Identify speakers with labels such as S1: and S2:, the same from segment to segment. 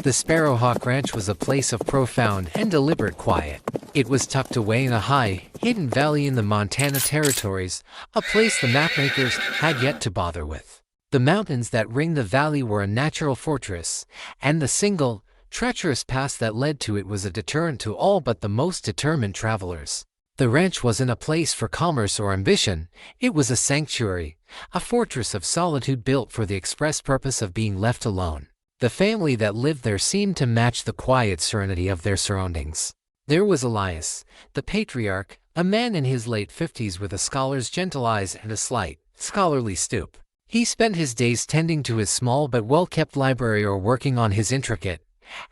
S1: The Sparrowhawk Ranch was a place of profound and deliberate quiet. It was tucked away in a high, hidden valley in the Montana Territories, a place the mapmakers had yet to bother with. The mountains that ringed the valley were a natural fortress, and the single, treacherous pass that led to it was a deterrent to all but the most determined travelers. The ranch wasn't a place for commerce or ambition. It was a sanctuary, a fortress of solitude built for the express purpose of being left alone. The family that lived there seemed to match the quiet serenity of their surroundings. There was Elias, the patriarch, a man in his late 50s with a scholar's gentle eyes and a slight, scholarly stoop. He spent his days tending to his small but well-kept library or working on his intricate,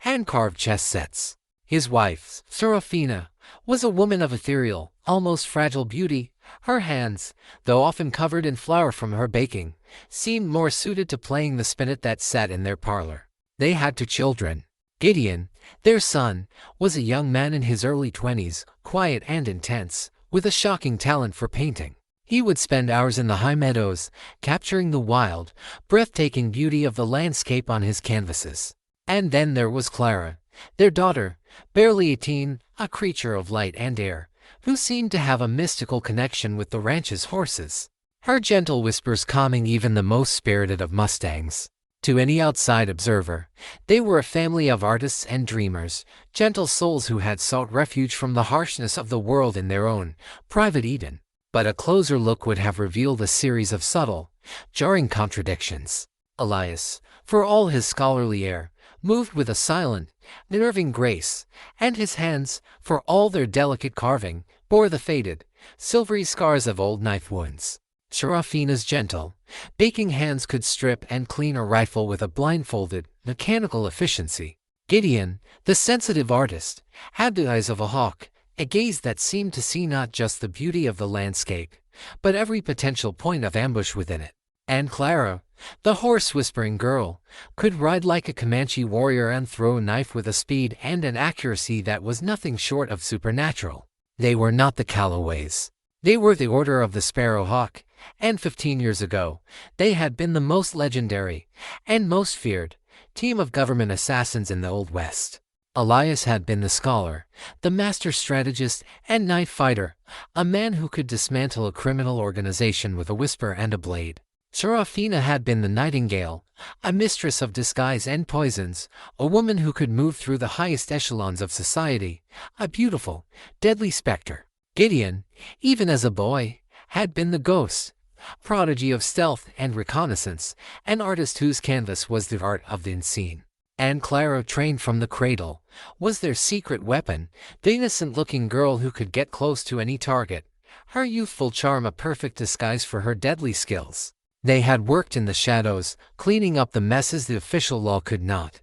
S1: hand-carved chess sets. His wife, Serafina, was a woman of ethereal, almost fragile beauty. Her hands, though often covered in flour from her baking, seemed more suited to playing the spinet that sat in their parlor. They had 2 children. Gideon, their son, was a young man in his early 20s, quiet and intense, with a shocking talent for painting. He would spend hours in the high meadows, capturing the wild, breathtaking beauty of the landscape on his canvases. And then there was Clara, their daughter, barely 18, a creature of light and air, who seemed to have a mystical connection with the ranch's horses. Her gentle whispers calming even the most spirited of mustangs. To any outside observer, they were a family of artists and dreamers, gentle souls who had sought refuge from the harshness of the world in their own private Eden. But a closer look would have revealed a series of subtle, jarring contradictions. Elias, for all his scholarly air, moved with a silent, nerving grace, and his hands, for all their delicate carving, bore the faded, silvery scars of old knife wounds. Serafina's gentle, baking hands could strip and clean a rifle with a blindfolded, mechanical efficiency. Gideon, the sensitive artist, had the eyes of a hawk, a gaze that seemed to see not just the beauty of the landscape, but every potential point of ambush within it. And Clara, the horse-whispering girl, could ride like a Comanche warrior and throw a knife with a speed and an accuracy that was nothing short of supernatural. They were not the Callaways. They were the Order of the Sparrowhawk, and 15 years ago, they had been the most legendary and most feared team of government assassins in the Old West. Elias had been the scholar, the master strategist and knife fighter, a man who could dismantle a criminal organization with a whisper and a blade. Serafina had been the nightingale, a mistress of disguise and poisons, a woman who could move through the highest echelons of society, a beautiful, deadly specter. Gideon, even as a boy, had been the ghost, prodigy of stealth and reconnaissance, an artist whose canvas was the art of the unseen. And Clara, trained from the cradle, was their secret weapon, the innocent-looking girl who could get close to any target, her youthful charm a perfect disguise for her deadly skills. They had worked in the shadows, cleaning up the messes the official law could not,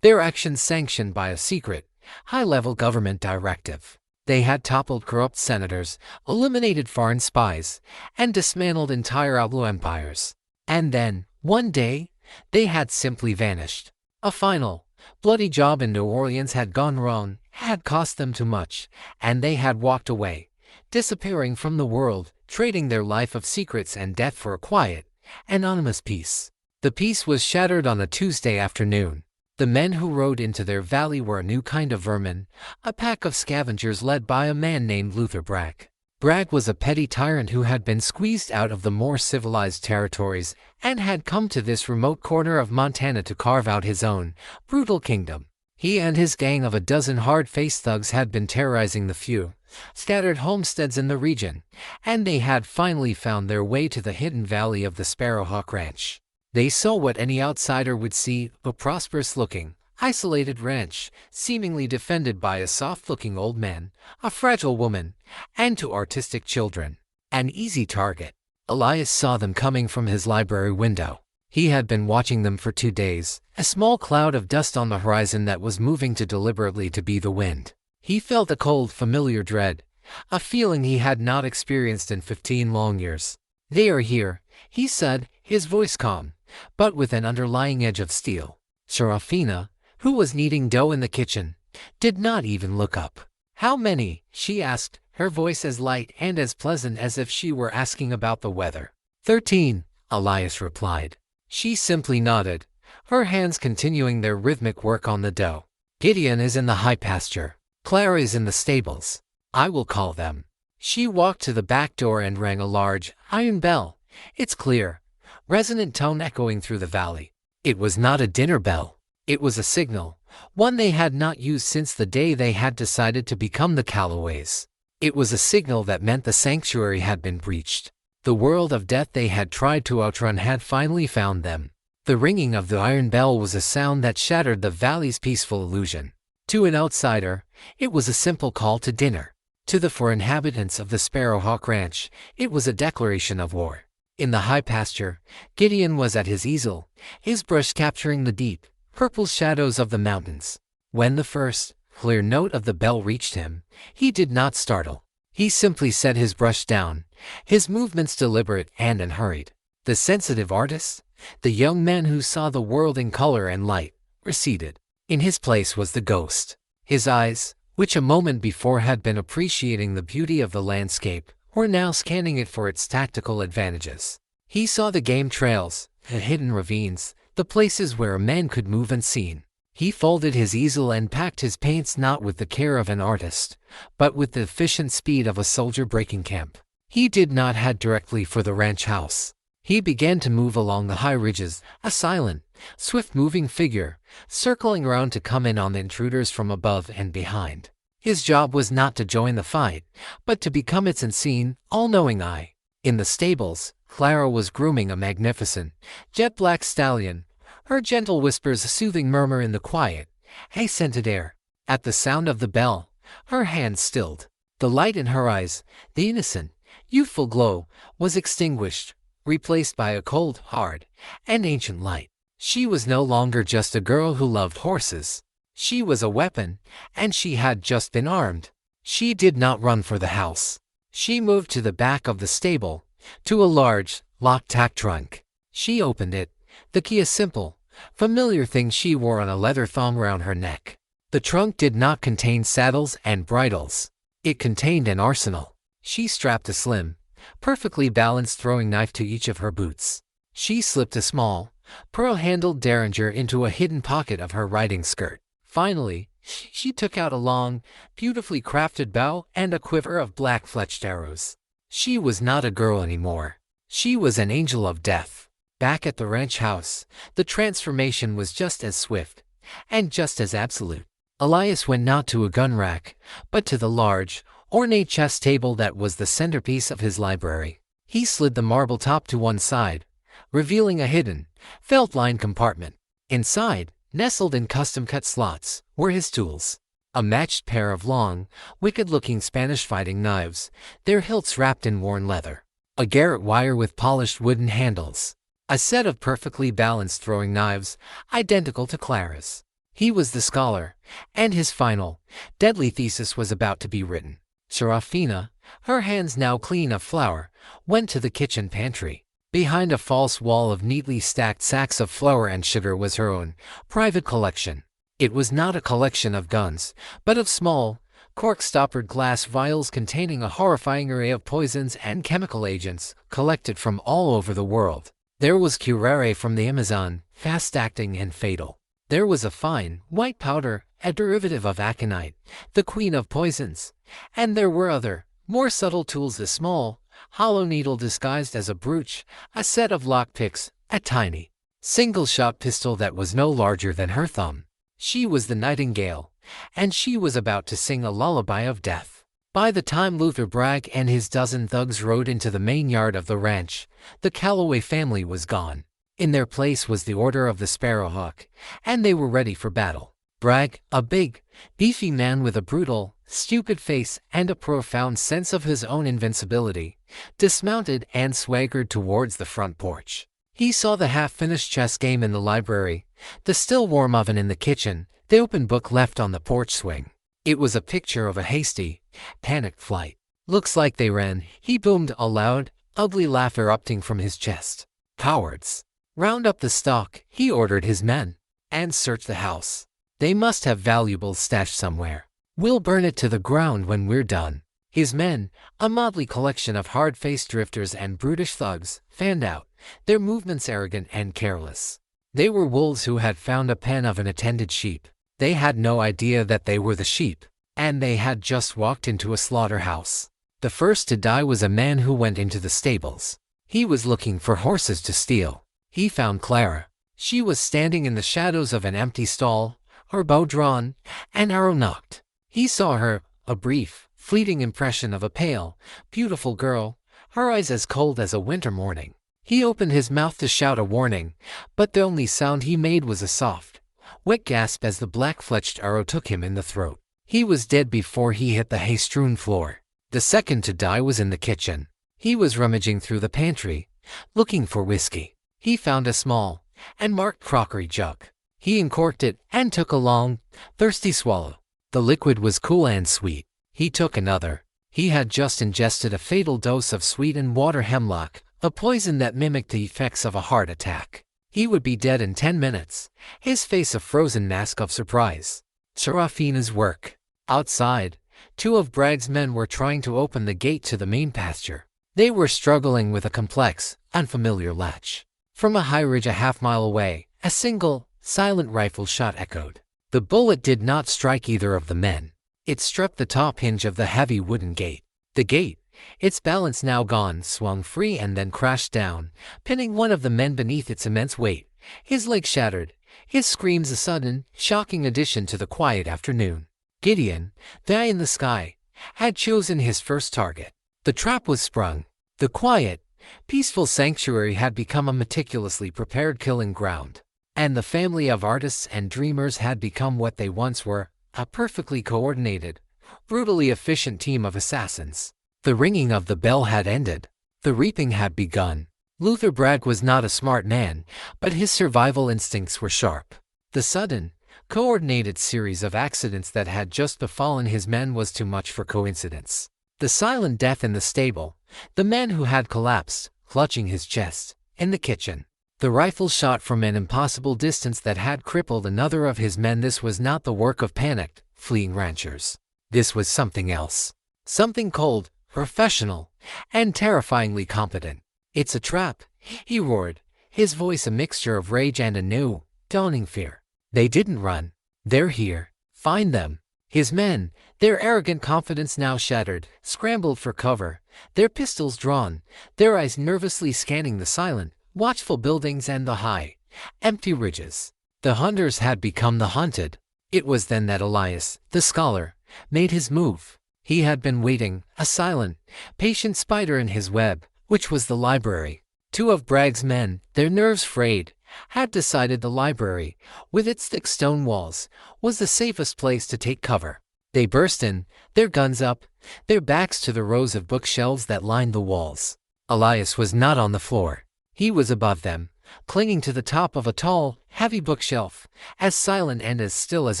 S1: their actions sanctioned by a secret, high-level government directive. They had toppled corrupt senators, eliminated foreign spies, and dismantled entire outlaw empires. And then, one day, they had simply vanished. A final, bloody job in New Orleans had gone wrong, had cost them too much, and they had walked away, disappearing from the world, trading their life of secrets and death for a quiet, anonymous peace. The peace was shattered on a Tuesday afternoon. The men who rode into their valley were a new kind of vermin, a pack of scavengers led by a man named Luther Bragg. Bragg was a petty tyrant who had been squeezed out of the more civilized territories and had come to this remote corner of Montana to carve out his own brutal kingdom. He and his gang of a dozen hard-faced thugs had been terrorizing the few, scattered homesteads in the region, and they had finally found their way to the hidden valley of the Sparrowhawk Ranch. They saw what any outsider would see, a prosperous-looking, isolated ranch, seemingly defended by a soft-looking old man, a fragile woman, and 2 artistic children. An easy target. Elias saw them coming from his library window. He had been watching them for 2 days, a small cloud of dust on the horizon that was moving too deliberately to be the wind. He felt a cold, familiar dread, a feeling he had not experienced in 15 long years. "They are here," he said, his voice calm, but with an underlying edge of steel. Serafina, who was kneading dough in the kitchen, did not even look up. "How many?" she asked, her voice as light and as pleasant as if she were asking about the weather. 13, Elias replied. She simply nodded, her hands continuing their rhythmic work on the dough. Gideon is in the high pasture. Clara is in the stables. I will call them. She walked to the back door and rang a large iron bell. Its clear, resonant tone echoing through the valley. It was not a dinner bell. It was a signal, one they had not used since the day they had decided to become the Calloways. It was a signal that meant the sanctuary had been breached. The world of death they had tried to outrun had finally found them. The ringing of the iron bell was a sound that shattered the valley's peaceful illusion. To an outsider, it was a simple call to dinner. To the four inhabitants of the Sparrowhawk Ranch, it was a declaration of war. In the high pasture, Gideon was at his easel, his brush capturing the deep, purple shadows of the mountains. When the first, clear note of the bell reached him, he did not startle. He simply set his brush down, his movements deliberate and unhurried. The sensitive artist, the young man who saw the world in color and light, receded. In his place was the ghost. His eyes, which a moment before had been appreciating the beauty of the landscape, were now scanning it for its tactical advantages. He saw the game trails, the hidden ravines, the places where a man could move unseen. He folded his easel and packed his paints not with the care of an artist, but with the efficient speed of a soldier breaking camp. He did not head directly for the ranch house. He began to move along the high ridges, a silent, swift-moving figure, circling around to come in on the intruders from above and behind. His job was not to join the fight, but to become its unseen, all-knowing eye. In the stables, Clara was grooming a magnificent, jet-black stallion, her gentle whispers a soothing murmur in the quiet, hay-scented air. At the sound of the bell, her hands stilled. The light in her eyes, the innocent, youthful glow, was extinguished, replaced by a cold, hard, and ancient light. She was no longer just a girl who loved horses. She was a weapon, and she had just been armed. She did not run for the house. She moved to the back of the stable, to a large, locked trunk. She opened it, the key a simple, familiar thing she wore on a leather thong round her neck. The trunk did not contain saddles and bridles. It contained an arsenal. She strapped a slim, perfectly balanced throwing knife to each of her boots. She slipped a small, pearl-handled derringer into a hidden pocket of her riding skirt. Finally, she took out a long, beautifully crafted bow and a quiver of black-fletched arrows. She was not a girl anymore. She was an angel of death. Back at the ranch house, the transformation was just as swift, and just as absolute. Elias went not to a gun rack, but to the large, ornate chess table that was the centerpiece of his library. He slid the marble top to one side, revealing a hidden, felt-lined compartment. Inside, nestled in custom-cut slots, were his tools. A matched pair of long, wicked-looking Spanish fighting knives, their hilts wrapped in worn leather. A garrote wire with polished wooden handles. A set of perfectly balanced throwing knives, identical to Clara's. He was the scholar, and his final, deadly thesis was about to be written. Serafina, her hands now clean of flour, went to the kitchen pantry. Behind a false wall of neatly stacked sacks of flour and sugar was her own private collection. It was not a collection of guns, but of small, cork-stoppered glass vials containing a horrifying array of poisons and chemical agents collected from all over the world. There was curare from the Amazon, fast-acting and fatal. There was a fine, white powder, a derivative of aconite, the queen of poisons. And there were other, more subtle tools, a small, hollow needle disguised as a brooch, a set of lockpicks, a tiny, single-shot pistol that was no larger than her thumb. She was the nightingale, and she was about to sing a lullaby of death. By the time Luther Bragg and his dozen thugs rode into the main yard of the ranch, the Calloway family was gone. In their place was the Order of the Sparrowhawk, and they were ready for battle. Bragg, a big, beefy man with a brutal, stupid face and a profound sense of his own invincibility, dismounted and swaggered towards the front porch. He saw the half-finished chess game in the library, the still-warm oven in the kitchen, the open book left on the porch swing. It was a picture of a hasty, panicked flight. "Looks like they ran," he boomed, a loud, ugly laugh erupting from his chest. "Cowards! Round up the stock," he ordered his men, "and search the house. They must have valuables stashed somewhere. We'll burn it to the ground when we're done." His men, a motley collection of hard-faced drifters and brutish thugs, fanned out, their movements arrogant and careless. They were wolves who had found a pen of unattended sheep. They had no idea that they were the sheep, and they had just walked into a slaughterhouse. The first to die was a man who went into the stables. He was looking for horses to steal. He found Clara. She was standing in the shadows of an empty stall, her bow drawn, an arrow nocked. He saw her, a brief, fleeting impression of a pale, beautiful girl, her eyes as cold as a winter morning. He opened his mouth to shout a warning, but the only sound he made was a soft, wet gasp as the black-fletched arrow took him in the throat. He was dead before he hit the hay-strewn floor. The second to die was in the kitchen. He was rummaging through the pantry, looking for whiskey. He found a small and marked crockery jug. He uncorked it and took a long, thirsty swallow. The liquid was cool and sweet. He took another. He had just ingested a fatal dose of sweetened water hemlock, a poison that mimicked the effects of a heart attack. He would be dead in 10 minutes, his face a frozen mask of surprise. Serafina's work. Outside, 2 of Bragg's men were trying to open the gate to the main pasture. They were struggling with a complex, unfamiliar latch. From a high ridge a half-mile away, a single, silent rifle shot echoed. The bullet did not strike either of the men. It struck the top hinge of the heavy wooden gate. The gate, its balance now gone, swung free and then crashed down, pinning one of the men beneath its immense weight. His leg shattered, his screams a sudden, shocking addition to the quiet afternoon. Gideon, the eye in the sky, had chosen his first target. The trap was sprung. The quiet, peaceful sanctuary had become a meticulously prepared killing ground. And the family of artists and dreamers had become what they once were, a perfectly coordinated, brutally efficient team of assassins. The ringing of the bell had ended. The reaping had begun. Luther Bragg was not a smart man, but his survival instincts were sharp. The sudden, coordinated series of accidents that had just befallen his men was too much for coincidence. The silent death in the stable, the man who had collapsed, clutching his chest, in the kitchen. The rifle shot from an impossible distance that had crippled another of his men. This was not the work of panicked, fleeing ranchers. This was something else. Something cold, professional, and terrifyingly competent. "It's a trap," he roared, his voice a mixture of rage and a new, dawning fear. "They didn't run. They're here. Find them." His men, their arrogant confidence now shattered, scrambled for cover, their pistols drawn, their eyes nervously scanning the silent, watchful buildings and the high, empty ridges. The hunters had become the hunted. It was then that Elias, the scholar, made his move. He had been waiting, a silent, patient spider in his web, which was the library. 2 of Bragg's men, their nerves frayed, had decided the library, with its thick stone walls, was the safest place to take cover. They burst in, their guns up, their backs to the rows of bookshelves that lined the walls. Elias was not on the floor. He was above them, clinging to the top of a tall, heavy bookshelf, as silent and as still as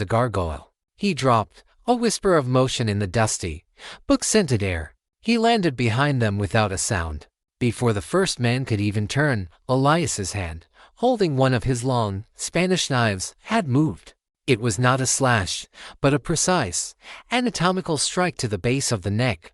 S1: a gargoyle. He dropped, a whisper of motion in the dusty, book-scented air. He landed behind them without a sound. Before the first man could even turn, Elias's hand, holding one of his long, Spanish knives, had moved. It was not a slash, but a precise, anatomical strike to the base of the neck,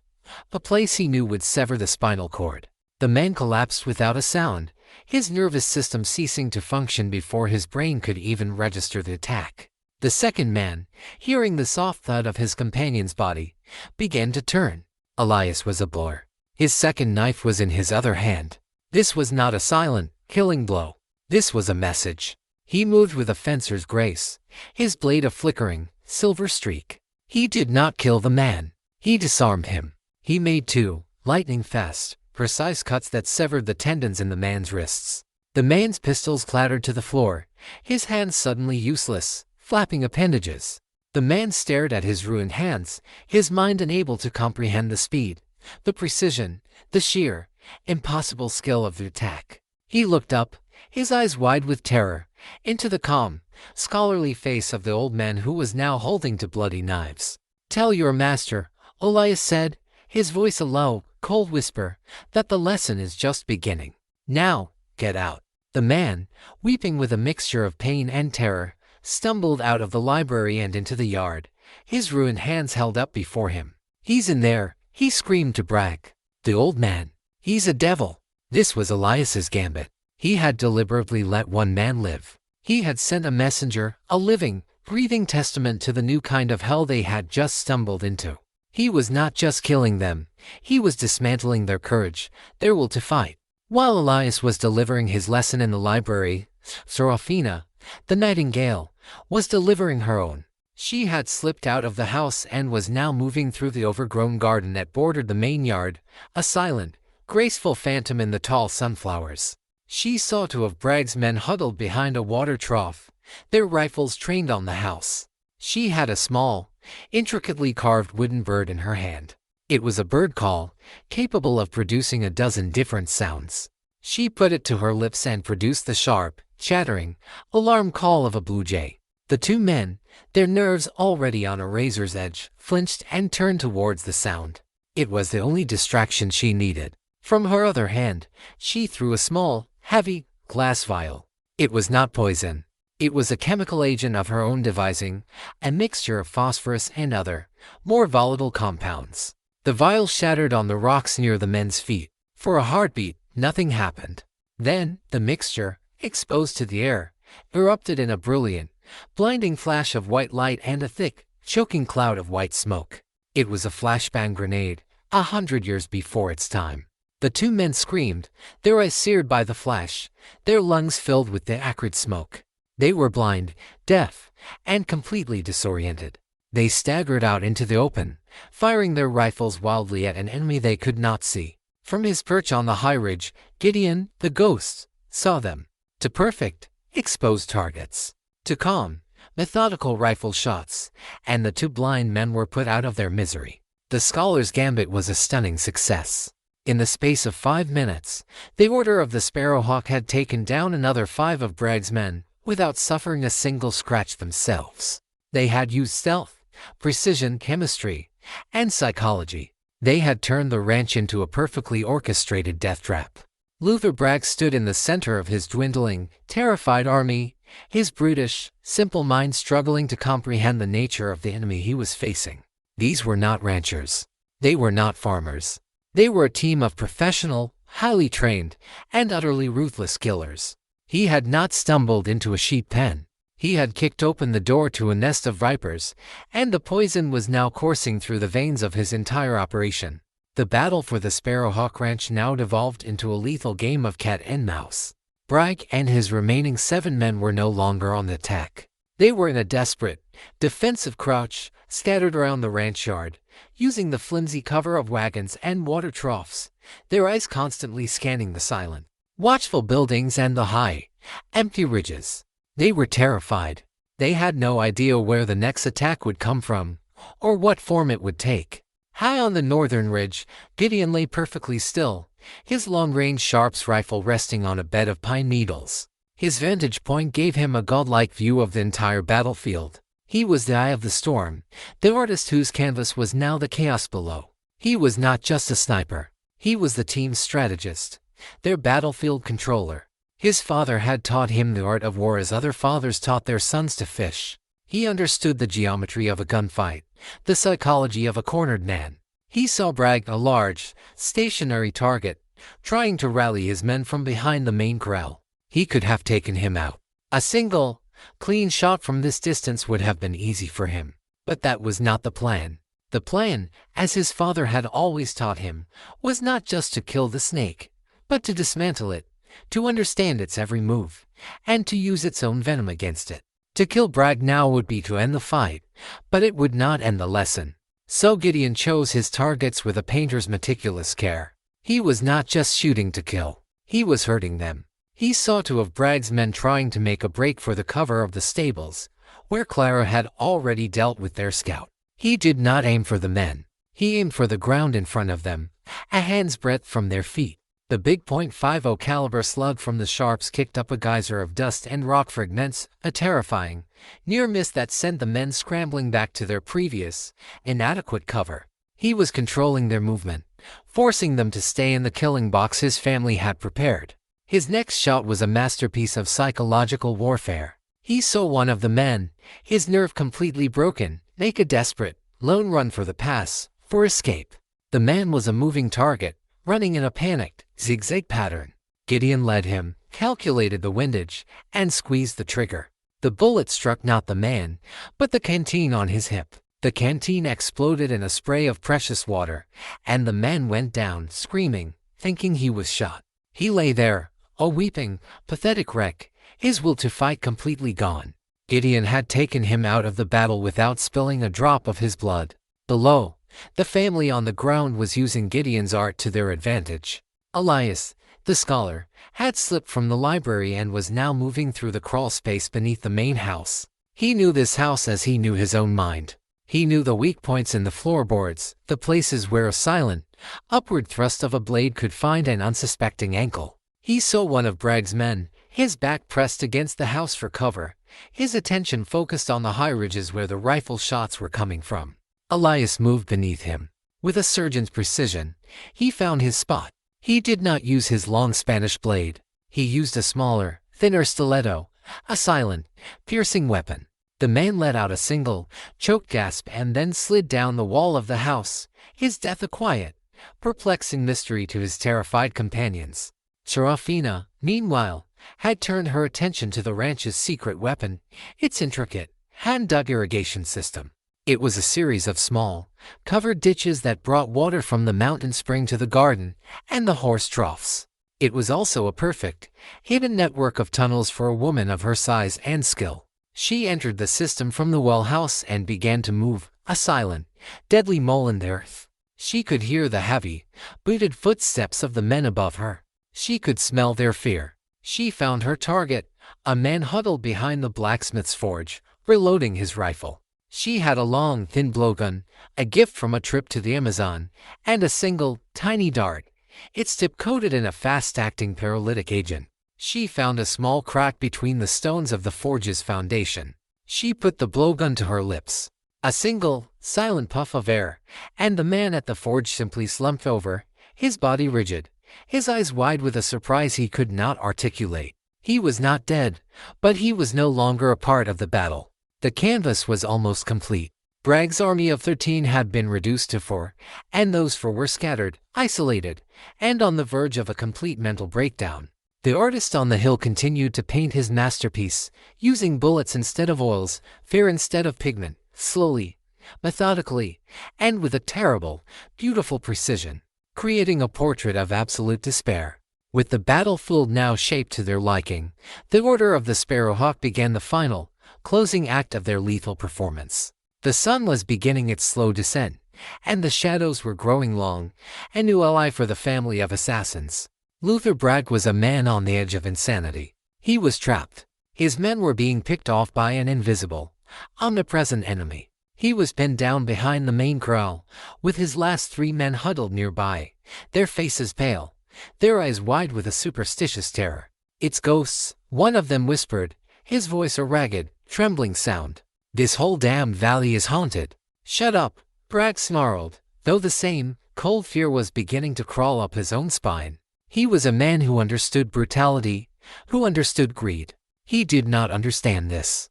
S1: a place he knew would sever the spinal cord. The man collapsed without a sound, his nervous system ceasing to function before his brain could even register the attack. The second man, hearing the soft thud of his companion's body, began to turn. Elias was a blur. His second knife was in his other hand. This was not a silent, killing blow. This was a message. He moved with a fencer's grace, his blade a flickering, silver streak. He did not kill the man. He disarmed him. He made 2, lightning-fast, precise cuts that severed the tendons in the man's wrists. The man's pistols clattered to the floor, his hands suddenly useless, flapping appendages. The man stared at his ruined hands, his mind unable to comprehend the speed, the precision, the sheer, impossible skill of the attack. He looked up, his eyes wide with terror, into the calm, scholarly face of the old man who was now holding 2 bloody knives. "Tell your master," Elias said, his voice a low, cold whisper, "that the lesson is just beginning. Now, get out." The man, weeping with a mixture of pain and terror, stumbled out of the library and into the yard, his ruined hands held up before him. "He's in there," he screamed to Bragg. "The old man. He's a devil." This was Elias's gambit. He had deliberately let one man live. He had sent a messenger, a living, breathing testament to the new kind of hell they had just stumbled into. He was not just killing them, he was dismantling their courage, their will to fight. While Elias was delivering his lesson in the library, Serafina, the nightingale, was delivering her own. She had slipped out of the house and was now moving through the overgrown garden that bordered the main yard, a silent, graceful phantom in the tall sunflowers. She saw two of Bragg's men huddled behind a water trough, their rifles trained on the house. She had a small, intricately carved wooden bird in her hand. It was a bird call, capable of producing a dozen different sounds. She put it to her lips and produced the sharp, chattering, alarm call of a blue jay. The two men, their nerves already on a razor's edge, flinched and turned towards the sound. It was the only distraction she needed. From her other hand, she threw a small, heavy, glass vial. It was not poison. It was a chemical agent of her own devising, a mixture of phosphorus and other, more volatile compounds. The vial shattered on the rocks near the men's feet. For a heartbeat, nothing happened. Then, the mixture, exposed to the air, erupted in a brilliant, blinding flash of white light and a thick, choking cloud of white smoke. It was a flashbang grenade, 100 years before its time. The two men screamed, their eyes seared by the flash, their lungs filled with the acrid smoke. They were blind, deaf, and completely disoriented. They staggered out into the open, firing their rifles wildly at an enemy they could not see. From his perch on the high ridge, Gideon, the ghost, saw them. To perfect, exposed targets. To calm, methodical rifle shots, and the two blind men were put out of their misery. The scholar's gambit was a stunning success. In the space of 5 minutes, the Order of the Sparrowhawk had taken down another 5 of Bragg's men, without suffering a single scratch themselves. They had used stealth, precision chemistry, and psychology. They had turned the ranch into a perfectly orchestrated death trap. Luther Bragg stood in the center of his dwindling, terrified army, his brutish, simple mind struggling to comprehend the nature of the enemy he was facing. These were not ranchers. They were not farmers. They were a team of professional, highly trained, and utterly ruthless killers. He had not stumbled into a sheep pen. He had kicked open the door to a nest of vipers, and the poison was now coursing through the veins of his entire operation. The battle for the Sparrowhawk Ranch now devolved into a lethal game of cat and mouse. Bragg and his remaining 7 men were no longer on the attack. They were in a desperate, defensive crouch, scattered around the ranch yard, using the flimsy cover of wagons and water troughs, their eyes constantly scanning the silent, watchful buildings and the high, empty ridges. They were terrified. They had no idea where the next attack would come from, or what form it would take. High on the northern ridge, Gideon lay perfectly still, his long-range Sharps rifle resting on a bed of pine needles. His vantage point gave him a godlike view of the entire battlefield. He was the eye of the storm, the artist whose canvas was now the chaos below. He was not just a sniper. He was the team's strategist, their battlefield controller. His father had taught him the art of war as other fathers taught their sons to fish. He understood the geometry of a gunfight, the psychology of a cornered man. He saw Bragg, a large, stationary target, trying to rally his men from behind the main corral. He could have taken him out. A single, clean shot from this distance would have been easy for him. But that was not the plan. The plan, as his father had always taught him, was not just to kill the snake, but to dismantle it, to understand its every move, and to use its own venom against it. To kill Bragg now would be to end the fight, but it would not end the lesson. So Gideon chose his targets with a painter's meticulous care. He was not just shooting to kill. He was hurting them. He saw 2 of Bragg's men trying to make a break for the cover of the stables, where Clara had already dealt with their scout. He did not aim for the men. He aimed for the ground in front of them, a hand's breadth from their feet. The big .50 caliber slug from the Sharps kicked up a geyser of dust and rock fragments, a terrifying, near miss that sent the men scrambling back to their previous, inadequate cover. He was controlling their movement, forcing them to stay in the killing box his family had prepared. His next shot was a masterpiece of psychological warfare. He saw one of the men, his nerve completely broken, make a desperate, lone run for the pass, for escape. The man was a moving target, running in a panicked, zigzag pattern. Gideon led him, calculated the windage, and squeezed the trigger. The bullet struck not the man, but the canteen on his hip. The canteen exploded in a spray of precious water, and the man went down, screaming, thinking he was shot. He lay there, a weeping, pathetic wreck, his will to fight completely gone. Gideon had taken him out of the battle without spilling a drop of his blood. Below, the family on the ground was using Gideon's art to their advantage. Elias, the scholar, had slipped from the library and was now moving through the crawl space beneath the main house. He knew this house as he knew his own mind. He knew the weak points in the floorboards, the places where a silent, upward thrust of a blade could find an unsuspecting ankle. He saw one of Bragg's men, his back pressed against the house for cover, his attention focused on the high ridges where the rifle shots were coming from. Elias moved beneath him. With a surgeon's precision, he found his spot. He did not use his long Spanish blade. He used a smaller, thinner stiletto, a silent, piercing weapon. The man let out a single, choked gasp and then slid down the wall of the house, his death a quiet, perplexing mystery to his terrified companions. Serafina, meanwhile, had turned her attention to the ranch's secret weapon, its intricate, hand-dug irrigation system. It was a series of small, covered ditches that brought water from the mountain spring to the garden and the horse troughs. It was also a perfect, hidden network of tunnels for a woman of her size and skill. She entered the system from the well house and began to move, a silent, deadly mole in the earth. She could hear the heavy, booted footsteps of the men above her. She could smell their fear. She found her target, a man huddled behind the blacksmith's forge, reloading his rifle. She had a long, thin blowgun, a gift from a trip to the Amazon, and a single, tiny dart, its tip coated in a fast-acting paralytic agent. She found a small crack between the stones of the forge's foundation. She put the blowgun to her lips. A single, silent puff of air, and the man at the forge simply slumped over, his body rigid, his eyes wide with a surprise he could not articulate. He was not dead, but he was no longer a part of the battle. The canvas was almost complete. Bragg's army of 13 had been reduced to 4, and those 4 were scattered, isolated, and on the verge of a complete mental breakdown. The artist on the hill continued to paint his masterpiece, using bullets instead of oils, fear instead of pigment, slowly, methodically, and with a terrible, beautiful precision, creating a portrait of absolute despair. With the battlefield now shaped to their liking, the Order of the Sparrowhawk began the final, closing act of their lethal performance. The sun was beginning its slow descent, and the shadows were growing long, a new ally for the family of assassins. Luther Bragg was a man on the edge of insanity. He was trapped. His men were being picked off by an invisible, omnipresent enemy. He was pinned down behind the main corral, with his last 3 men huddled nearby, their faces pale, their eyes wide with a superstitious terror. "It's ghosts," one of them whispered, his voice a ragged, trembling sound. "This whole damned valley is haunted." "Shut up," Bragg snarled, though the same, cold fear was beginning to crawl up his own spine. He was a man who understood brutality, who understood greed. He did not understand this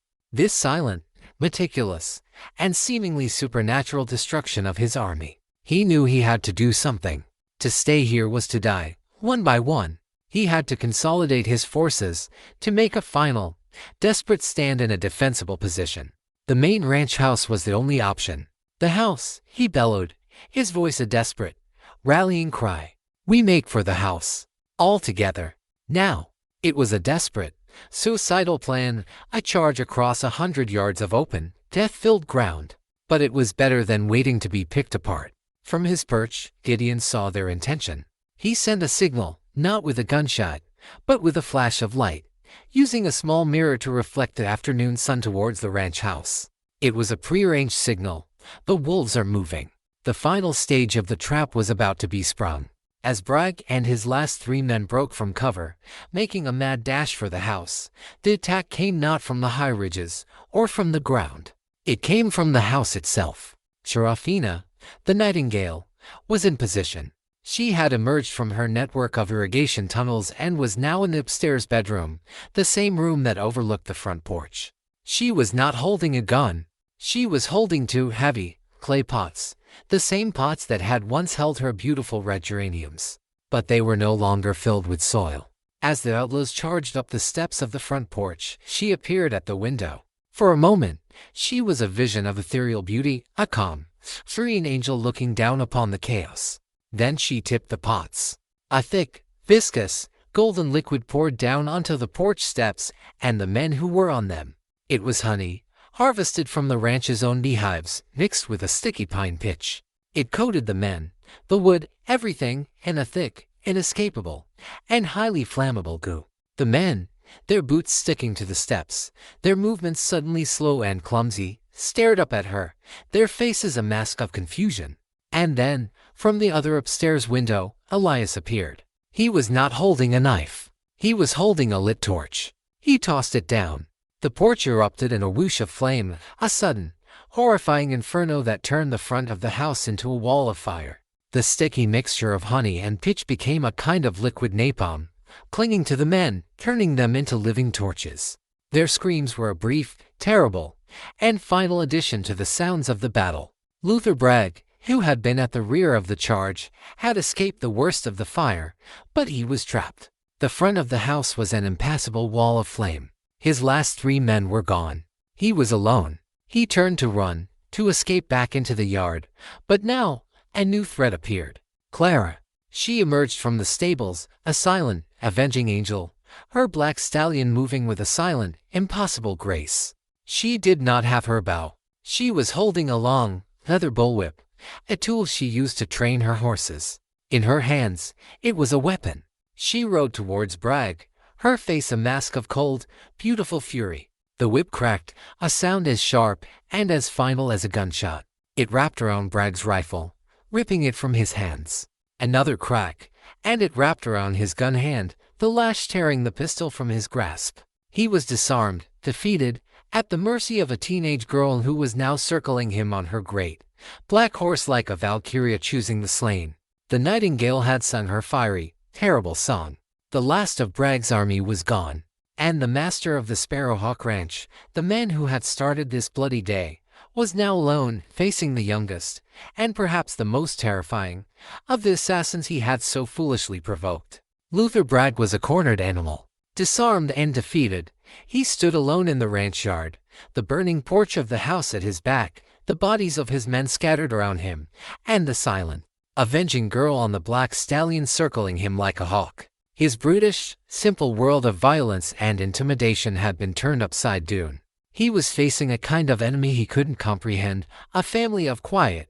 S1: silent, meticulous, and seemingly supernatural destruction of his army. He knew he had to do something. To stay here was to die, one by one. He had to consolidate his forces, to make a final, desperate stand in a defensible position. The main ranch house was the only option. "The house," he bellowed, his voice a desperate, rallying cry. "We make for the house. All together. Now." It was a desperate, suicidal plan, a charge across 100 yards of open, death-filled ground. But it was better than waiting to be picked apart. From his perch, Gideon saw their intention. He sent a signal, not with a gunshot, but with a flash of light, using a small mirror to reflect the afternoon sun towards the ranch house. It was a prearranged signal. The wolves are moving. The final stage of the trap was about to be sprung. As Bragg and his last 3 men broke from cover, making a mad dash for the house, the attack came not from the high ridges, or from the ground. It came from the house itself. Serafina, the nightingale, was in position. She had emerged from her network of irrigation tunnels and was now in the upstairs bedroom, the same room that overlooked the front porch. She was not holding a gun. She was holding 2 heavy, clay pots, the same pots that had once held her beautiful red geraniums. But they were no longer filled with soil. As the outlaws charged up the steps of the front porch, she appeared at the window. For a moment, she was a vision of ethereal beauty, a calm, serene angel looking down upon the chaos. Then she tipped the pots. A thick, viscous, golden liquid poured down onto the porch steps and the men who were on them. It was honey, harvested from the ranch's own beehives, mixed with a sticky pine pitch. It coated the men, the wood, everything, in a thick, inescapable, and highly flammable goo. The men, their boots sticking to the steps, their movements suddenly slow and clumsy, stared up at her, their faces a mask of confusion. And then, from the other upstairs window, Elias appeared. He was not holding a knife. He was holding a lit torch. He tossed it down. The porch erupted in a whoosh of flame, a sudden, horrifying inferno that turned the front of the house into a wall of fire. The sticky mixture of honey and pitch became a kind of liquid napalm, clinging to the men, turning them into living torches. Their screams were a brief, terrible, and final addition to the sounds of the battle. Luther Bragg, who had been at the rear of the charge, had escaped the worst of the fire, but he was trapped. The front of the house was an impassable wall of flame. His last 3 men were gone. He was alone. He turned to run, to escape back into the yard, but now a new threat appeared. Clara. She emerged from the stables, a silent, avenging angel, her black stallion moving with a silent, impossible grace. She did not have her bow. She was holding a long, leather bullwhip, a tool she used to train her horses. In her hands, it was a weapon. She rode towards Bragg, her face a mask of cold, beautiful fury. The whip cracked, a sound as sharp and as final as a gunshot. It wrapped around Bragg's rifle, ripping it from his hands. Another crack, and it wrapped around his gun hand, the lash tearing the pistol from his grasp. He was disarmed, defeated, at the mercy of a teenage girl who was now circling him on her great, black horse like a Valkyria choosing the slain. The nightingale had sung her fiery, terrible song. The last of Bragg's army was gone, and the master of the Sparrowhawk Ranch, the man who had started this bloody day, was now alone, facing the youngest, and perhaps the most terrifying, of the assassins he had so foolishly provoked. Luther Bragg was a cornered animal. Disarmed and defeated, he stood alone in the ranch yard, the burning porch of the house at his back, the bodies of his men scattered around him, and the silent, avenging girl on the black stallion circling him like a hawk. His brutish, simple world of violence and intimidation had been turned upside down. He was facing a kind of enemy he couldn't comprehend, a family of quiet,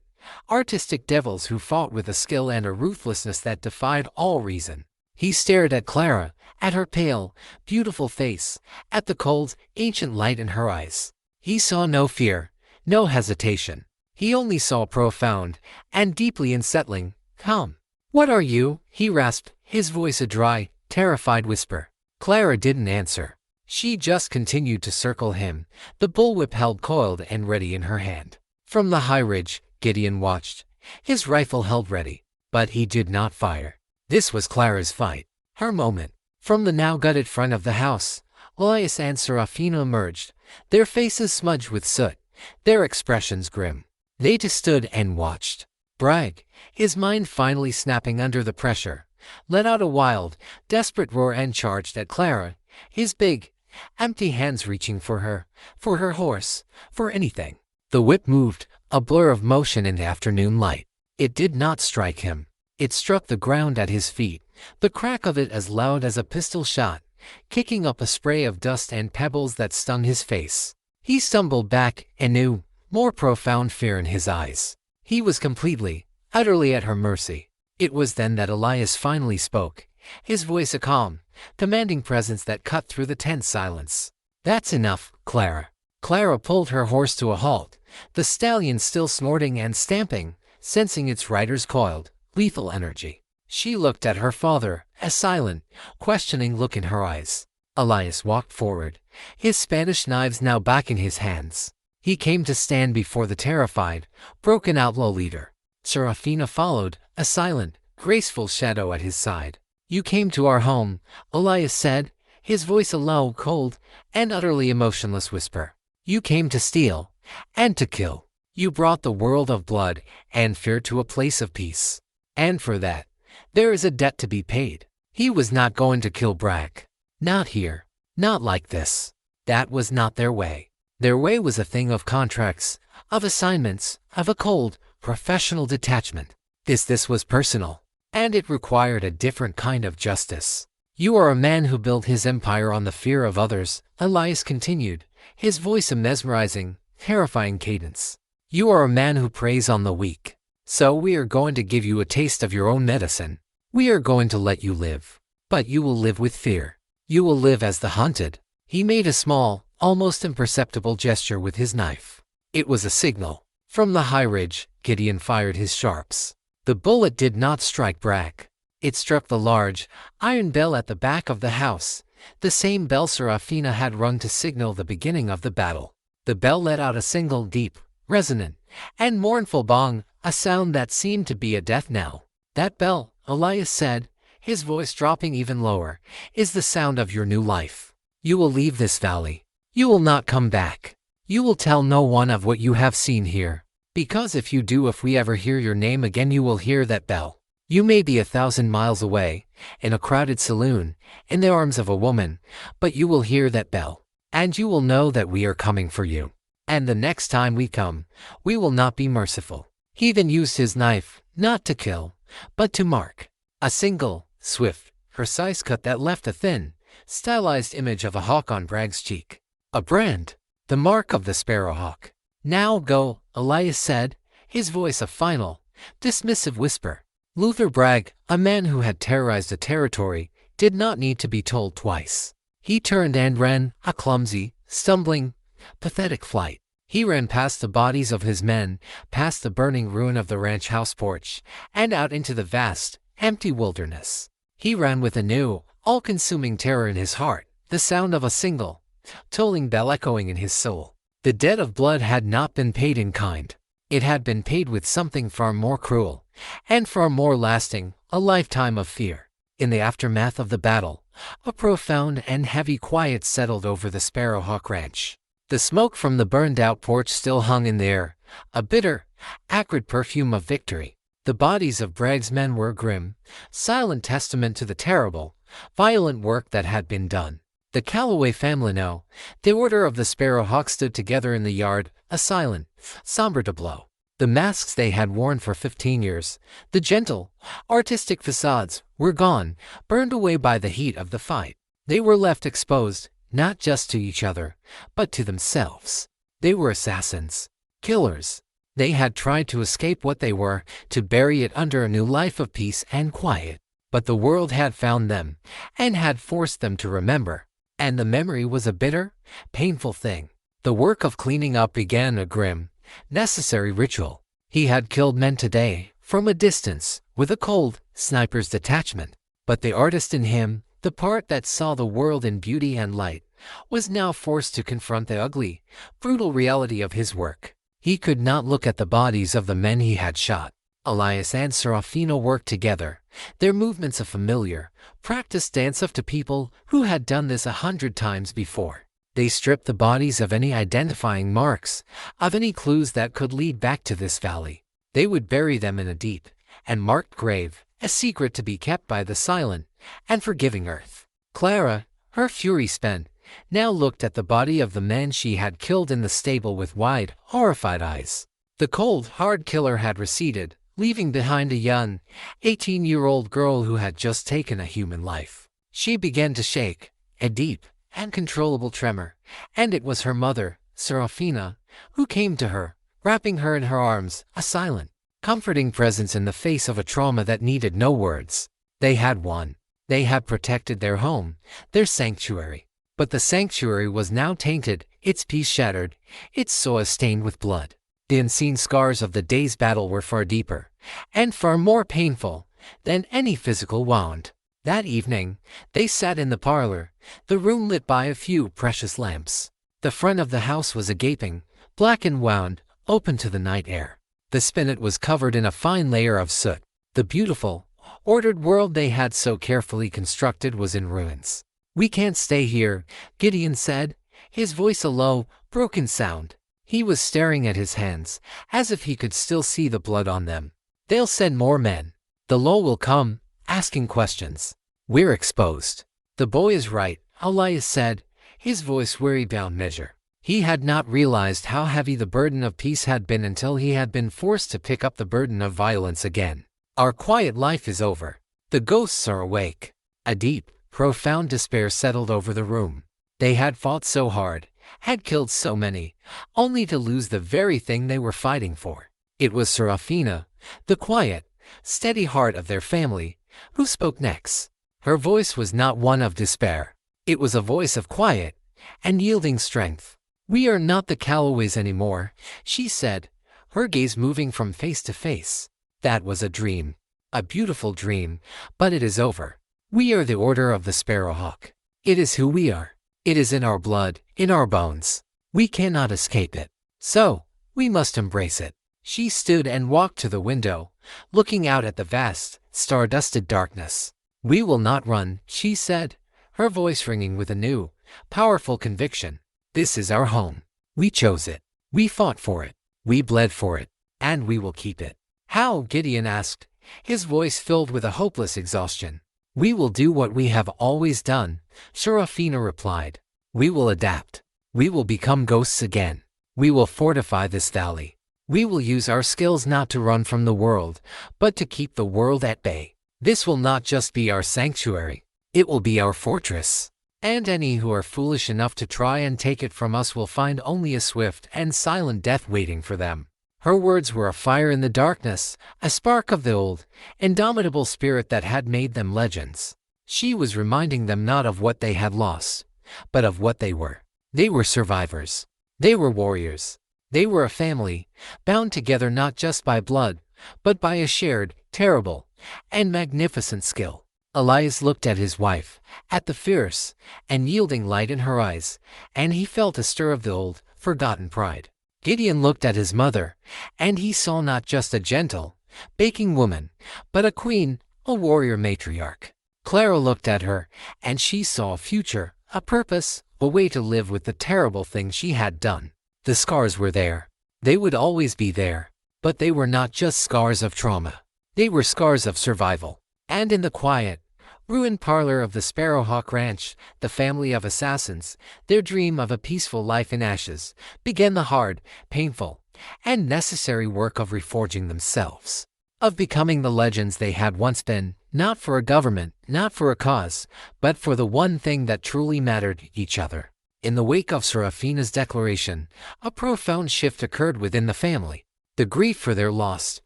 S1: artistic devils who fought with a skill and a ruthlessness that defied all reason. He stared at Clara, at her pale, beautiful face, at the cold, ancient light in her eyes. He saw no fear, no hesitation. He only saw profound, and deeply unsettling, calm. "What are you?" he rasped, his voice a dry, terrified whisper. Clara didn't answer. She just continued to circle him, the bullwhip held coiled and ready in her hand. From the high ridge, Gideon watched, his rifle held ready, but he did not fire. This was Clara's fight, her moment. From the now gutted front of the house, Elias and Serafina emerged, their faces smudged with soot, their expressions grim. They just stood and watched. Bragg, his mind finally snapping under the pressure, let out a wild, desperate roar and charged at Clara, his big, empty hands reaching for her horse, for anything. The whip moved, a blur of motion in the afternoon light. It did not strike him. It struck the ground at his feet, the crack of it as loud as a pistol shot, kicking up a spray of dust and pebbles that stung his face. He stumbled back, a new, more profound fear in his eyes. He was completely, utterly at her mercy. It was then that Elias finally spoke, his voice a calm, commanding presence that cut through the tense silence. "That's enough, Clara." Clara pulled her horse to a halt, the stallion still snorting and stamping, sensing its rider's coiled, lethal energy. She looked at her father, a silent, questioning look in her eyes. Elias walked forward, his Spanish knives now back in his hands. He came to stand before the terrified, broken outlaw leader. Serafina followed, a silent, graceful shadow at his side. "You came to our home," Elias said, his voice a low, cold, and utterly emotionless whisper. "You came to steal, and to kill. You brought the world of blood and fear to a place of peace. And for that, there is a debt to be paid." He was not going to kill Bragg. Not here. Not like this. That was not their way. Their way was a thing of contracts, of assignments, of a cold, professional detachment. This was personal. And it required a different kind of justice. You are a man who built his empire on the fear of others, Elias continued, his voice a mesmerizing, terrifying cadence. You are a man who preys on the weak. So we are going to give you a taste of your own medicine. We are going to let you live. But you will live with fear. You will live as the hunted. He made a small, almost imperceptible gesture with his knife. It was a signal. From the high ridge, Gideon fired his sharps. The bullet did not strike Bragg. It struck the large, iron bell at the back of the house, the same bell Serafina had rung to signal the beginning of the battle. The bell let out a single deep, resonant, and mournful bong, a sound that seemed to be a death knell. That bell, Elias said, his voice dropping even lower, is the sound of your new life. You will leave this valley. You will not come back. You will tell no one of what you have seen here. Because if you do, if we ever hear your name again, you will hear that bell. You may be 1,000 miles away, in a crowded saloon, in the arms of a woman, but you will hear that bell. And you will know that we are coming for you. And the next time we come, we will not be merciful. He then used his knife, not to kill, but to mark. A single, swift, precise cut that left a thin, stylized image of a hawk on Bragg's cheek. A brand. The mark of the sparrowhawk. Now go, Elias said, his voice a final, dismissive whisper. Luther Bragg, a man who had terrorized a territory, did not need to be told twice. He turned and ran, a clumsy, stumbling, pathetic flight. He ran past the bodies of his men, past the burning ruin of the ranch house porch, and out into the vast, empty wilderness. He ran with a new, all-consuming terror in his heart, the sound of a single, tolling bell echoing in his soul. The debt of blood had not been paid in kind. It had been paid with something far more cruel, and far more lasting, a lifetime of fear. In the aftermath of the battle, a profound and heavy quiet settled over the Sparrowhawk Ranch. The smoke from the burned-out porch still hung in the air, a bitter, acrid perfume of victory. The bodies of Bragg's men were a grim, silent testament to the terrible, violent work that had been done. The Calloway family now, the order of the Sparrowhawk stood together in the yard, a silent, somber tableau. The masks they had worn for 15 years, the gentle, artistic facades, were gone, burned away by the heat of the fight. They were left exposed, not just to each other, but to themselves. They were assassins, killers. They had tried to escape what they were, to bury it under a new life of peace and quiet. But the world had found them, and had forced them to remember. And the memory was a bitter, painful thing. The work of cleaning up began, a grim, necessary ritual. He had killed men today, from a distance, with a cold, sniper's detachment. But the artist in him, the part that saw the world in beauty and light, was now forced to confront the ugly, brutal reality of his work. He could not look at the bodies of the men he had shot. Elias and Serafina worked together, their movements a familiar, practiced dance of to people who had done this 100 times before. They stripped the bodies of any identifying marks, of any clues that could lead back to this valley. They would bury them in a deep and marked grave, a secret to be kept by the silent and forgiving earth. Clara, her fury spent, now looked at the body of the man she had killed in the stable with wide, horrified eyes. The cold, hard killer had receded, leaving behind a young, 18-year-old girl who had just taken a human life. She began to shake, a deep, uncontrollable tremor, and it was her mother, Serafina, who came to her, wrapping her in her arms, a silent, comforting presence in the face of a trauma that needed no words. They had won. They had protected their home, their sanctuary. But the sanctuary was now tainted, its peace shattered, its soil stained with blood. The unseen scars of the day's battle were far deeper, and far more painful, than any physical wound. That evening, they sat in the parlor, the room lit by a few precious lamps. The front of the house was a gaping, blackened wound, open to the night air. The spinet was covered in a fine layer of soot. The beautiful, ordered world they had so carefully constructed was in ruins. "We can't stay here," Gideon said, his voice a low, broken sound. He was staring at his hands, as if he could still see the blood on them. "They'll send more men. The law will come, asking questions. We're exposed. The boy is right, Elias said, his voice weary beyond measure. He had not realized how heavy the burden of peace had been until he had been forced to pick up the burden of violence again. Our quiet life is over. The ghosts are awake. A deep, profound despair settled over the room. They had fought so hard, had killed so many, only to lose the very thing they were fighting for. It was Serafina, the quiet, steady heart of their family, who spoke next. Her voice was not one of despair. It was a voice of quiet and yielding strength. "We are not the Calloways anymore," she said, her gaze moving from face to face. "That was a dream. A beautiful dream, but it is over. We are the Order of the Sparrowhawk. It is who we are. It is in our blood, in our bones. We cannot escape it. So, we must embrace it." She stood and walked to the window, looking out at the vast, star-dusted darkness. "We will not run," she said, her voice ringing with a new, powerful conviction. "This is our home. We chose it. We fought for it. We bled for it. And we will keep it." "How?" Gideon asked, his voice filled with a hopeless exhaustion. "We will do what we have always done," Serafina replied. "We will adapt. We will become ghosts again. We will fortify this valley. We will use our skills not to run from the world, but to keep the world at bay. This will not just be our sanctuary. It will be our fortress. And any who are foolish enough to try and take it from us will find only a swift and silent death waiting for them." Her words were a fire in the darkness, a spark of the old, indomitable spirit that had made them legends. She was reminding them not of what they had lost, but of what they were. They were survivors. They were warriors. They were a family, bound together not just by blood, but by a shared, terrible, and magnificent skill. Elias looked at his wife, at the fierce and yielding light in her eyes, and he felt a stir of the old, forgotten pride. Gideon looked at his mother, and he saw not just a gentle, baking woman, but a queen, a warrior matriarch. Clara looked at her, and she saw a future, a purpose, a way to live with the terrible things she had done. The scars were there. They would always be there. But they were not just scars of trauma. They were scars of survival. And in the quiet, ruined parlor of the Sparrowhawk Ranch, the family of assassins, their dream of a peaceful life in ashes, began the hard, painful, and necessary work of reforging themselves. Of becoming the legends they had once been, not for a government, not for a cause, but for the one thing that truly mattered, each other. In the wake of Serafina's declaration, a profound shift occurred within the family. The grief for their lost,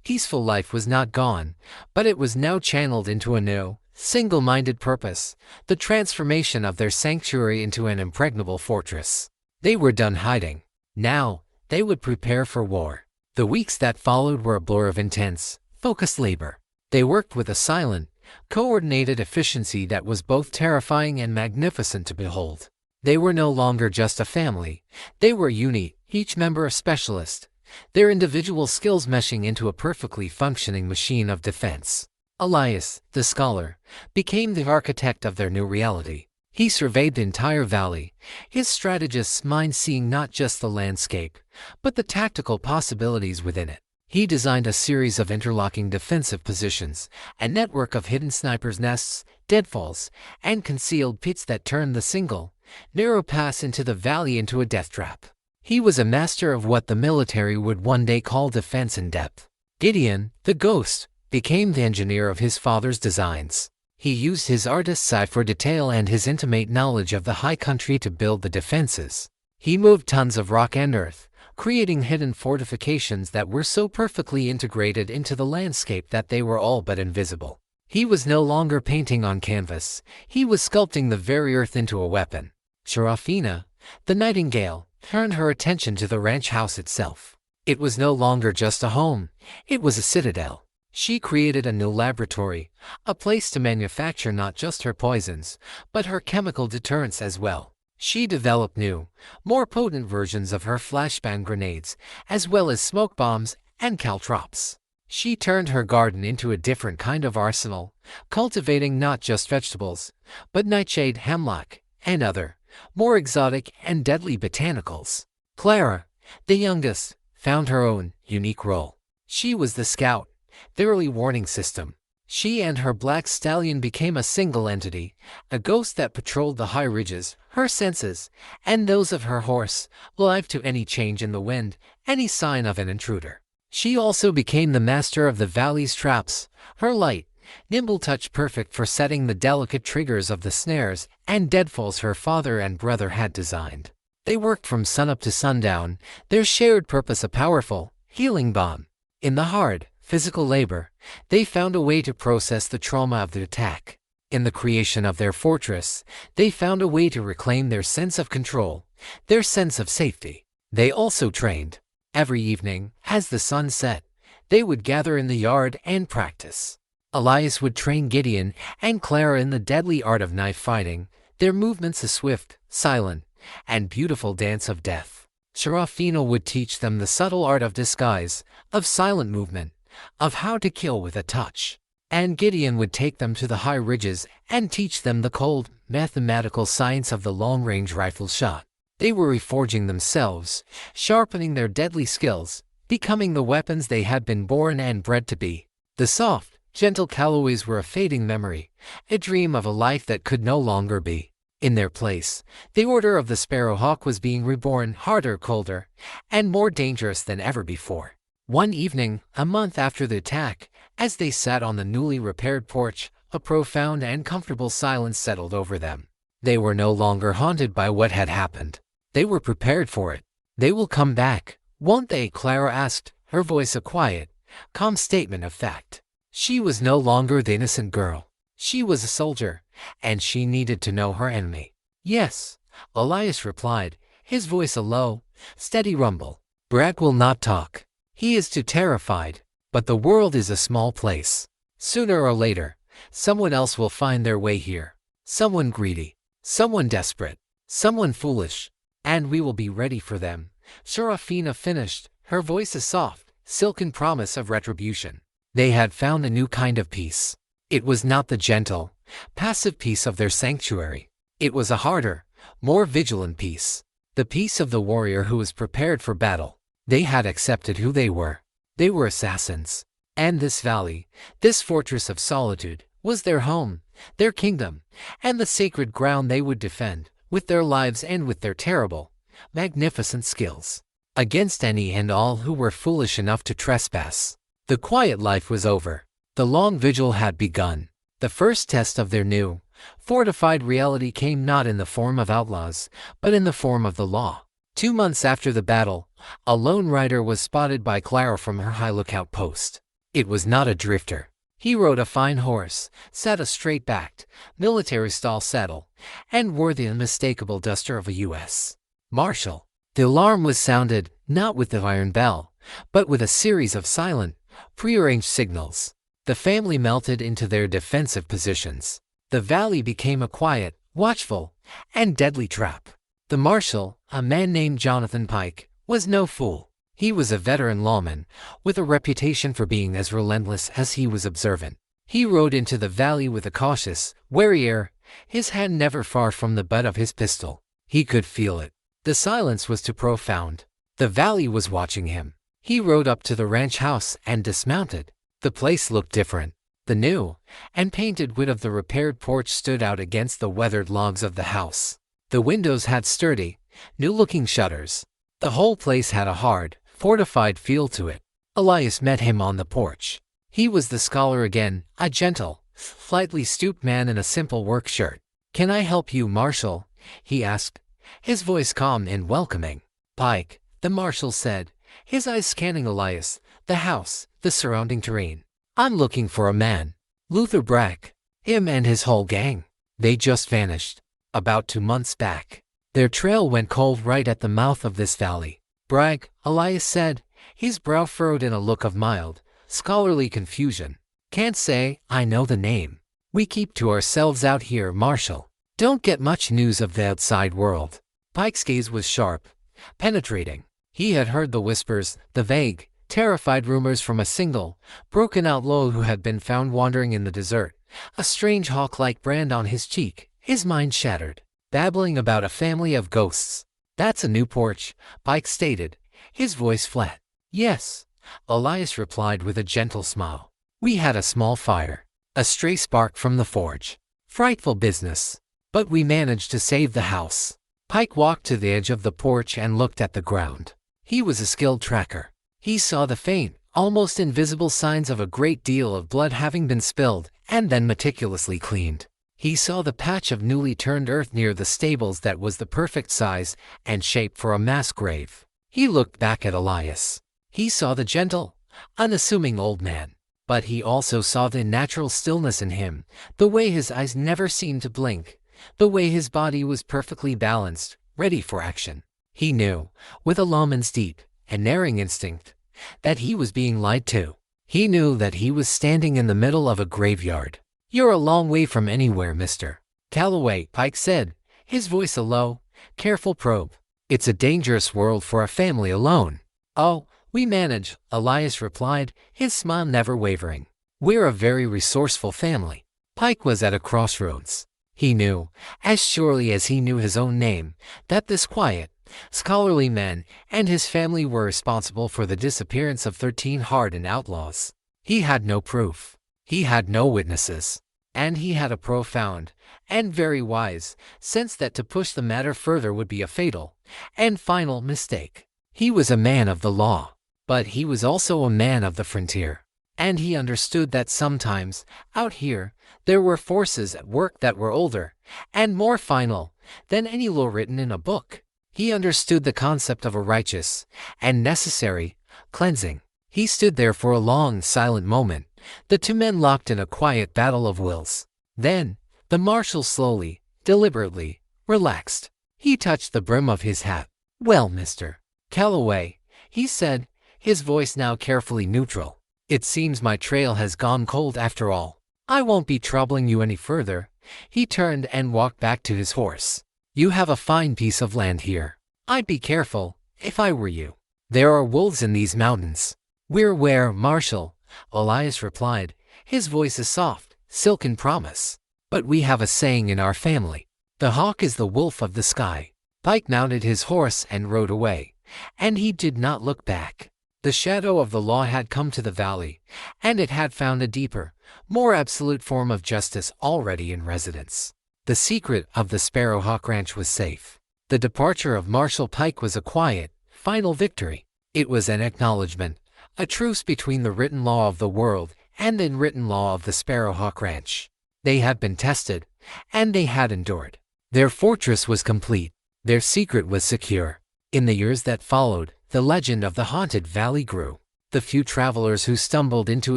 S1: peaceful life was not gone, but it was now channeled into a new, single-minded purpose, the transformation of their sanctuary into an impregnable fortress. They were done hiding. Now, they would prepare for war. The weeks that followed were a blur of intense, focused labor. They worked with a silent, coordinated efficiency that was both terrifying and magnificent to behold. They were no longer just a family. They were a unit, each member a specialist, their individual skills meshing into a perfectly functioning machine of defense. Elias, the scholar, became the architect of their new reality. He surveyed the entire valley, his strategist's mind seeing not just the landscape, but the tactical possibilities within it. He designed a series of interlocking defensive positions, a network of hidden snipers' nests, deadfalls, and concealed pits that turned the single, narrow pass into the valley into a death trap. He was a master of what the military would one day call defense in depth. Gideon, the ghost, became the engineer of his father's designs. He used his artist's eye for detail and his intimate knowledge of the high country to build the defenses. He moved tons of rock and earth, creating hidden fortifications that were so perfectly integrated into the landscape that they were all but invisible. He was no longer painting on canvas, he was sculpting the very earth into a weapon. Serafina, the nightingale, turned her attention to the ranch house itself. It was no longer just a home, it was a citadel. She created a new laboratory, a place to manufacture not just her poisons, but her chemical deterrents as well. She developed new, more potent versions of her flashbang grenades, as well as smoke bombs and caltrops. She turned her garden into a different kind of arsenal, cultivating not just vegetables, but nightshade, hemlock, and other, more exotic and deadly botanicals. Clara, the youngest, found her own unique role. She was the scout, the early warning system. She and her black stallion became a single entity, a ghost that patrolled the high ridges, her senses, and those of her horse, alive to any change in the wind, any sign of an intruder. She also became the master of the valley's traps, her light, nimble touch perfect for setting the delicate triggers of the snares and deadfalls her father and brother had designed. They worked from sunup to sundown, their shared purpose a powerful, healing balm. In the hard, physical labor, they found a way to process the trauma of the attack. In the creation of their fortress, they found a way to reclaim their sense of control, their sense of safety. They also trained. Every evening, as the sun set, they would gather in the yard and practice. Elias would train Gideon and Clara in the deadly art of knife fighting, their movements a swift, silent, and beautiful dance of death. Serafina would teach them the subtle art of disguise, of silent movement, of how to kill with a touch. And Gideon would take them to the high ridges and teach them the cold, mathematical science of the long-range rifle shot. They were reforging themselves, sharpening their deadly skills, becoming the weapons they had been born and bred to be. The soft, gentle Calloways were a fading memory, a dream of a life that could no longer be. In their place, the Order of the Sparrowhawk was being reborn, harder, colder, and more dangerous than ever before. One evening, a month after the attack, as they sat on the newly repaired porch, a profound and comfortable silence settled over them. They were no longer haunted by what had happened. They were prepared for it. They will come back, won't they? Clara asked, her voice a quiet, calm statement of fact. She was no longer the innocent girl. She was a soldier, and she needed to know her enemy. Yes, Elias replied, his voice a low, steady rumble. Brad will not talk. He is too terrified, but the world is a small place. Sooner or later, someone else will find their way here. Someone greedy, someone desperate, someone foolish, and we will be ready for them. Serafina finished, her voice a soft, silken promise of retribution. They had found a new kind of peace. It was not the gentle, passive peace of their sanctuary. It was a harder, more vigilant peace. The peace of the warrior who was prepared for battle. They had accepted who they were. They were assassins. And this valley, this fortress of solitude, was their home, their kingdom, and the sacred ground they would defend, with their lives and with their terrible, magnificent skills, against any and all who were foolish enough to trespass. The quiet life was over. The long vigil had begun. The first test of their new, fortified reality came not in the form of outlaws, but in the form of the law. 2 months after the battle, a lone rider was spotted by Clara from her high lookout post. It was not a drifter. He rode a fine horse, sat a straight-backed, military-style saddle, and wore the unmistakable duster of a U.S. Marshal. The alarm was sounded, not with the iron bell, but with a series of silent, prearranged signals. The family melted into their defensive positions. The valley became a quiet, watchful, and deadly trap. The marshal, a man named Jonathan Pike, was no fool. He was a veteran lawman, with a reputation for being as relentless as he was observant. He rode into the valley with a cautious, wary air, his hand never far from the butt of his pistol. He could feel it. The silence was too profound. The valley was watching him. He rode up to the ranch house and dismounted. The place looked different. The new and painted wood of the repaired porch stood out against the weathered logs of the house. The windows had sturdy, new-looking shutters. The whole place had a hard, fortified feel to it. Elias met him on the porch. He was the scholar again, a gentle, slightly stooped man in a simple work shirt. "Can I help you, Marshal?" he asked, his voice calm and welcoming. "Pike," the marshal said, his eyes scanning Elias, the house, the surrounding terrain. "I'm looking for a man. Luther Brack. Him and his whole gang. They just vanished. About 2 months back. Their trail went cold right at the mouth of this valley." "Bragg," Elias said, his brow furrowed in a look of mild, scholarly confusion. "Can't say I know the name. We keep to ourselves out here, Marshal. Don't get much news of the outside world." Pike's gaze was sharp, penetrating. He had heard the whispers, the vague, terrified rumors from a single, broken outlaw who had been found wandering in the desert, a strange hawk-like brand on his cheek, his mind shattered, babbling about a family of ghosts. "That's a new porch," Pike stated, his voice flat. "Yes," Elias replied with a gentle smile. "We had a small fire. A stray spark from the forge. Frightful business. But we managed to save the house. Pike walked to the edge of the porch and looked at the ground. He was a skilled tracker. He saw the faint, almost invisible signs of a great deal of blood having been spilled and then meticulously cleaned. He saw the patch of newly turned earth near the stables that was the perfect size and shape for a mass grave. He looked back at Elias. He saw the gentle, unassuming old man. But he also saw the natural stillness in him, the way his eyes never seemed to blink, the way his body was perfectly balanced, ready for action. He knew, with a lawman's deep, unerring instinct, that he was being lied to. He knew that he was standing in the middle of a graveyard. "You're a long way from anywhere, Mr. Calloway," Pike said, his voice a low, careful probe. "It's a dangerous world for a family alone." "Oh, we manage," Elias replied, his smile never wavering. "We're a very resourceful family." Pike was at a crossroads. He knew, as surely as he knew his own name, that this quiet, scholarly man and his family were responsible for the disappearance of 13 hardened outlaws. He had no proof. He had no witnesses. And he had a profound, and very wise, sense that to push the matter further would be a fatal and final mistake. He was a man of the law, but he was also a man of the frontier. And he understood that sometimes, out here, there were forces at work that were older and more final than any law written in a book. He understood the concept of a righteous and necessary cleansing. He stood there for a long, silent moment, the two men locked in a quiet battle of wills. Then, the marshal slowly, deliberately, relaxed. He touched the brim of his hat. "Well, Mr. Calloway," he said, his voice now carefully neutral, "it seems my trail has gone cold after all. I won't be troubling you any further." He turned and walked back to his horse. "You have a fine piece of land here. I'd be careful, if I were you. There are wolves in these mountains." "We're aware, Marshal," Elias replied, his voice a soft, silken promise. "But we have a saying in our family. The hawk is the wolf of the sky." Pike mounted his horse and rode away, and he did not look back. The shadow of the law had come to the valley, and it had found a deeper, more absolute form of justice already in residence. The secret of the Sparrowhawk Ranch was safe. The departure of Marshal Pike was a quiet, final victory. It was an acknowledgement, a truce between the written law of the world and the unwritten law of the Sparrowhawk Ranch. They had been tested, and they had endured. Their fortress was complete. Their secret was secure. In the years that followed, the legend of the haunted valley grew. The few travelers who stumbled into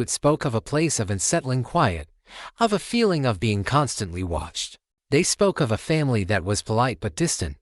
S1: it spoke of a place of unsettling quiet, of a feeling of being constantly watched. They spoke of a family that was polite but distant,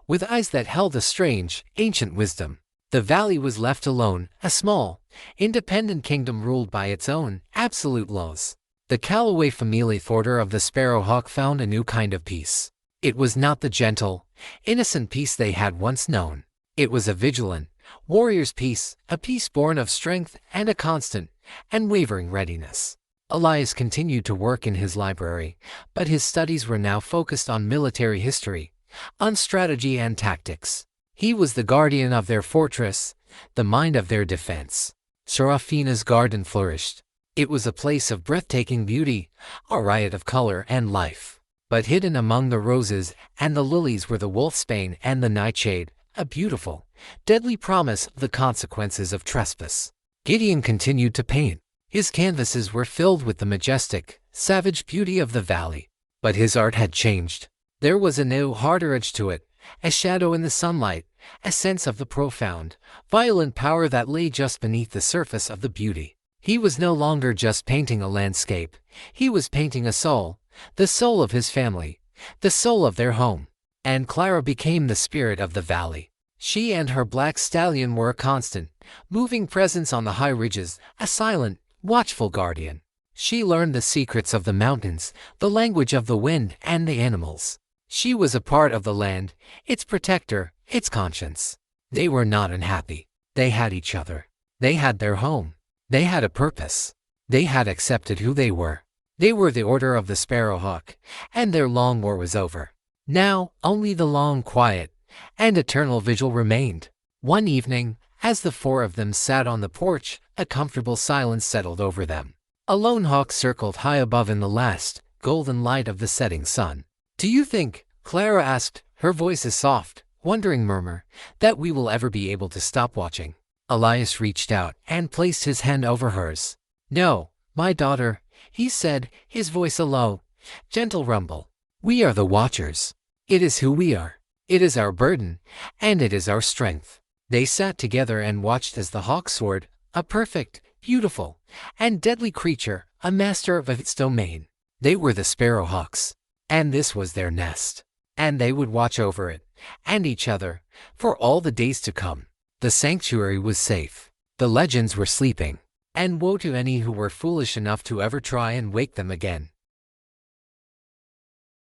S1: with eyes that held a strange, ancient wisdom. The valley was left alone, a small, independent kingdom ruled by its own, absolute laws. The Calloway family order of the Sparrowhawk found a new kind of peace. It was not the gentle, innocent peace they had once known. It was a vigilant, warrior's peace, a peace born of strength and a constant, unwavering readiness. Elias continued to work in his library, but his studies were now focused on military history, on strategy and tactics. He was the guardian of their fortress, the mind of their defense. Serafina's garden flourished. It was a place of breathtaking beauty, a riot of color and life. But hidden among the roses and the lilies were the wolfsbane and the nightshade, a beautiful, deadly promise of the consequences of trespass. Gideon continued to paint. His canvases were filled with the majestic, savage beauty of the valley. But his art had changed. There was a new, harder edge to it, a shadow in the sunlight, a sense of the profound, violent power that lay just beneath the surface of the beauty. He was no longer just painting a landscape. He was painting a soul, the soul of his family, the soul of their home. And Clara became the spirit of the valley. She and her black stallion were a constant, moving presence on the high ridges, a silent, watchful guardian. She learned the secrets of the mountains, the language of the wind and the animals. She was a part of the land, its protector, its conscience. They were not unhappy. They had each other. They had their home. They had a purpose. They had accepted who they were. They were the Order of the Sparrowhawk, and their long war was over. Now, only the long quiet and eternal vigil remained. One evening, as the four of them sat on the porch, a comfortable silence settled over them. A lone hawk circled high above in the last, golden light of the setting sun. "Do you think," Clara asked, her voice a soft, wondering murmur, "that we will ever be able to stop watching?" Elias reached out and placed his hand over hers. "No, my daughter," he said, his voice a low, gentle rumble. "We are the Watchers. It is who we are. It is our burden, and it is our strength." They sat together and watched as the hawk soared, a perfect, beautiful, and deadly creature, a master of its domain. They were the sparrowhawks, and this was their nest. And they would watch over it, and each other, for all the days to come. The sanctuary was safe. The legends were sleeping. And woe to any who were foolish enough to ever try and wake them again.